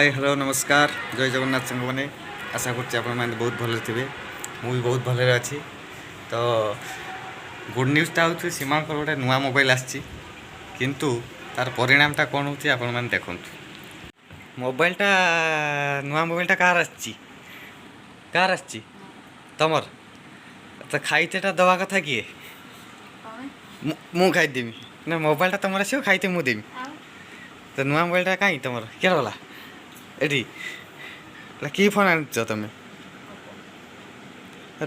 Hi hello नमस्कार जय जगन्नाथ सांग मैंने आशा करते बहुत भले थे मुझे बहुत भले अच्छी तो गुड न्यूज़टा हूँ सीमा गोटे नुआ मोबाइल आंतु तार परिणामटा कौन हो देखु मोबाइलटा नुआ मोबाइलटा कार तमर तो खाईतेटा दवा कथा किए मु खाईदेवी ना मोबाइलटा तुम आस खाईते मुझे तो नुआ मोबाइलटा कहीं तुम क्या गला एटी कि फोन आनिच तुम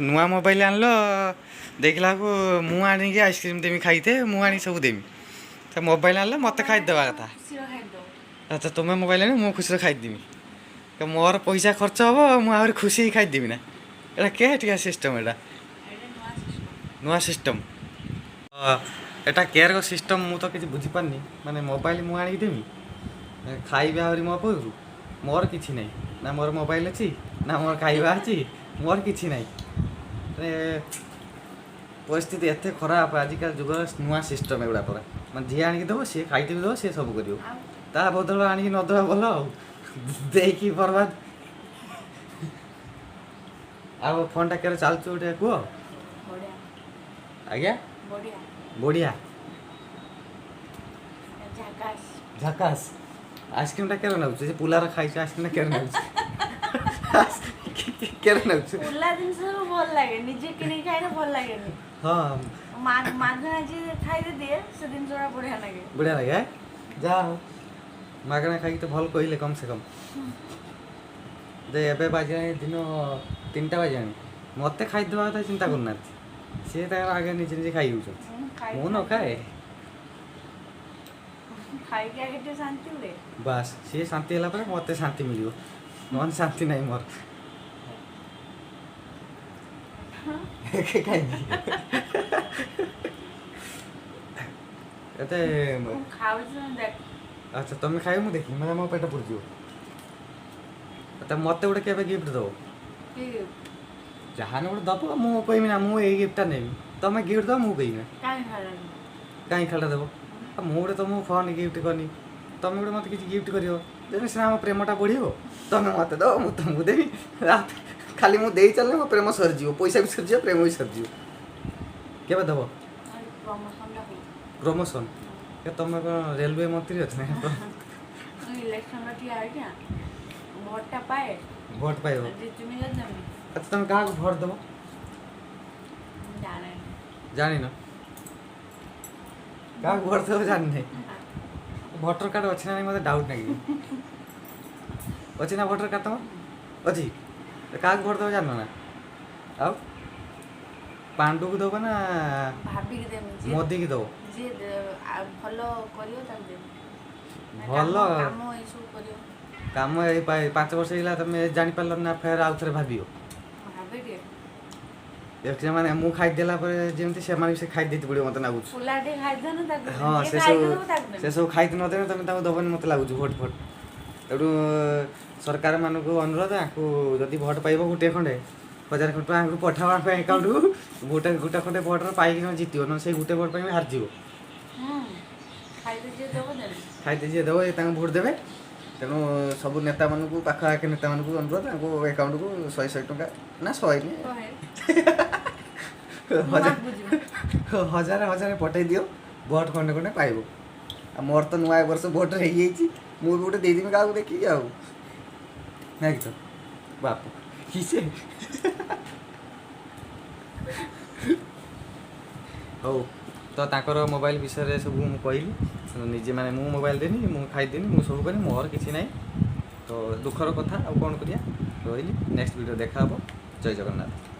नुआ मोबाइल आनल देखला को मु आनिक आइसक्रीम देमी खाईते मुझे सब देमी तो मोबाइल आनल मत खाईदेवा कथा अच्छा तुम्हें मोबाइल आनी मु खुशी खाईदेमी तो मोर पैसा खर्च हम मुझे खुशी खाईदेवी ना एटा क्या सिस्टम एटा नुआ सिस्टम एटा केयर सिस्टम मु तो किसी बुझीपारनी माने मोबाइल मु आनिक देमी खाइबे आहरी मो पाखु मोर किसी नहीं ना मोर मोबाइल अच्छी ना मोर खाइबा अच्छी मोर किसी नहीं परिस्थिति एत खराब आजिकल जुग नुआ सिस्टम एगुड़ा पूरा मैं जी आणिक दब सी खाई दब सी सब कर बदल आणिक नदवा भल देखी बर्बाद आ फोन टा के चलुच गोटे कह आज्ञा बढ़िया झकास आइसक्रीम टा केरे नउछ जे पुलार खाइछ आइसक्रीम टा केरे नउछ केरे नउछ पुला दिन सब भल लागे निजे किने खाइना भल लागे हां मागना जे खाइ दे दिए से दिन जोड़ा बढ़िया लागे जा मागना खाइ तो भल कहिले कम से कम दे एबे बाजे दिन 3टा बाजे मते खाइ देबा त चिंता करना से त आगे निजे निजे खाइ होछ मु न खाए खाई के आगे शांति हुए बस सी शांति है मत शांति मिल नन शांति नहीं मोर अच्छा तुम खाइ मुझे देखी मतलब मो पेट पुरज मत गोटे के गिफ्ट दब जहाँ गोटे दब मुझे कहमी ना मुझे गिफ्टा नेबी तुम गिफ्ट दब मुझे कहीं खाला देव मुझे तुमको फोन गिफ्ट करनी तुम गोटे मत किसी गिफ्ट कर सीना मो प्रेमटा बढ़ तुम मत दो मुझे तुमको देवी खाली मुझे चलने मो प्रेम सरीज पैसा भी सरीज प्रेम भी सरीज के दब प्रमोशन तुम रेलवे मंत्री अच्छे भोट पाए अच्छा तुम क्या भोट दब जानी ना क्या भोट दब जानी नहीं भोटर कार्ड अच्छी ना नहीं मतलब डाउट नहीं अच्छी ना भोटर कार्ड तुम अच्छी क्या भोट दब जान ना आ पांडु को दब ना मोदी की दब भल कम 5 वर्ष है तुम जानी पार ना फेर आउ थे भाव माने मु खाई देला पर जेमति से माने से खाई देती पड़ो मत लागु फुलाटे खाई दन ताक हां से सब खाई न देने तुम ताको दबन मत लागु भोट भोट एडू सरकार मान को अनुरोध आकु जदि भोट पाइबो गुटे खंडे 1000 टका आकु पठावा पे अकाउंट को गुटे खंडे भोटर पाई कि जीतियो न से गुटे भोट पे हार जीवो खाई दे जे दबो तांग भोट देबे तेणु सब नेता मान को पाख आके नेता मान को अनुरोध अकाउंट को 100 टका ना 100 हजार हजार पठे दियो भोट खंडे खंडे पाइब मोर तो नुआ वर्ष भोट हो मुझे गोटे देदेमी क्या देखिए आउ ना कि तो बाप किसे हो तो ताकर मोबाइल विषय सब मुझे कहली निजे माने मु मोबाइल देनी मु खाईदेनी मु सब करी मोर किसी ना तो दुखर कथा आ कौन करिया रही नेक्स्ट वीडियो देखा जय जगन्नाथ।